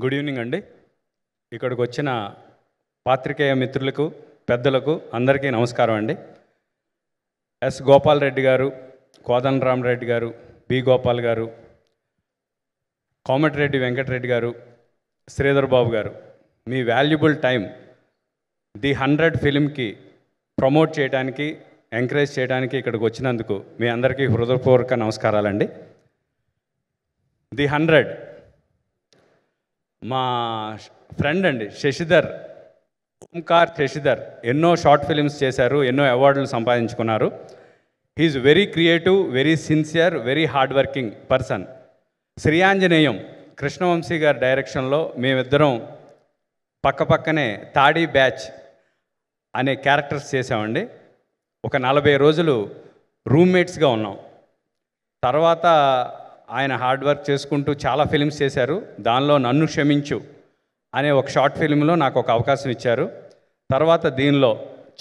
Good evening అండి. ఇక్కడికి వచ్చిన పాత్రికేయ మిత్రులకు, పెద్దలకు అందరికీ నమస్కారం అండి. ఎస్ గోపాల్ రెడ్డి గారు, కోదండరామరెడ్డి గారు, బి గోపాల్ గారు, కోమటిరెడ్డి వెంకటరెడ్డి గారు, శ్రీధర్ బాబు గారు, మీ వాల్యుబుల్ టైం ది 100 ఫిలింకి ప్రమోట్ చేయడానికి, ఎంకరేజ్ చేయడానికి ఇక్కడికి వచ్చినందుకు మీ అందరికీ హృదయపూర్వక నమస్కారాలండి. ది 100 మా ఫ్రెండ్ అండి శశిధర్, ఓంకార్ శశిధర్ ఎన్నో షార్ట్ ఫిలిమ్స్ చేశారు, ఎన్నో అవార్డులు సంపాదించుకున్నారు. He is very creative, very sincere, very hard working person. Sriyanjaneyam Krishnavamsi గారి డైరెక్షన్లో మేమిద్దరం పక్కపక్కనే తాడీ బ్యాచ్ అనే క్యారెక్టర్స్ చేసామండి. ఒక 40 రోజులు రూమ్మేట్స్గా ఉన్నాం. తర్వాత ఆయన హార్డ్ వర్క్ చేసుకుంటూ చాలా ఫిలిమ్స్ చేశారు. దానిలో నన్ను క్షమించు అనే ఒక షార్ట్ ఫిల్మ్లో నాకు ఒక అవకాశం ఇచ్చారు. తర్వాత దీనిలో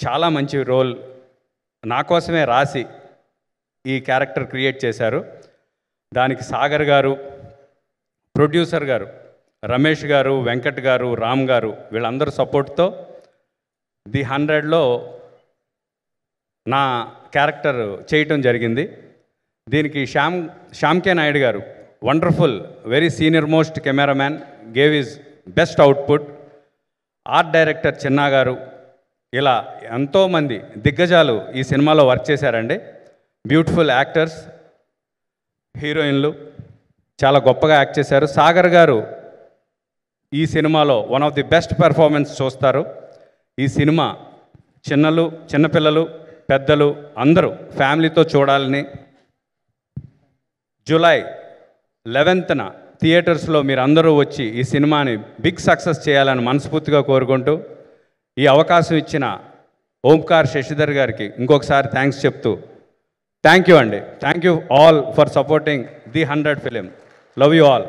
చాలా మంచి రోల్ నా కోసమే రాసి ఈ క్యారెక్టర్ క్రియేట్ చేశారు. దానికి సాగర్ గారు, ప్రొడ్యూసర్ గారు రమేష్ గారు, వెంకట్ గారు, రామ్ గారు వీళ్ళందరూ సపోర్ట్తో ది 100లో నా క్యారెక్టర్ చేయటం జరిగింది. దీనికి శ్యామ్ కే నాయుడు గారు wonderful, very senior most cameraman, gave his best output. Art director Chinna గారు, ఇలా ఎంతోమంది దిగ్గజాలు ఈ సినిమాలో వర్క్ చేశారండి. బ్యూటిఫుల్ యాక్టర్స్, హీరోయిన్లు చాలా గొప్పగా యాక్ట్ చేశారు. సాగర్ గారు ఈ సినిమాలో one of the best performance చూస్తారు. ఈ సినిమా చిన్నపిల్లలు, పెద్దలు అందరూ ఫ్యామిలీతో చూడాలని, జూలై 11న థియేటర్స్లో మీరు అందరూ వచ్చి ఈ సినిమాని బిగ్ సక్సెస్ చేయాలని మనస్ఫూర్తిగా కోరుకుంటూ, ఈ అవకాశం ఇచ్చిన ఓంకార్ శశిధర్ గారికి ఇంకొకసారి థ్యాంక్స్ చెప్తూ, థ్యాంక్ యూ అండి. Thank you all for supporting the 100 film. Love you all.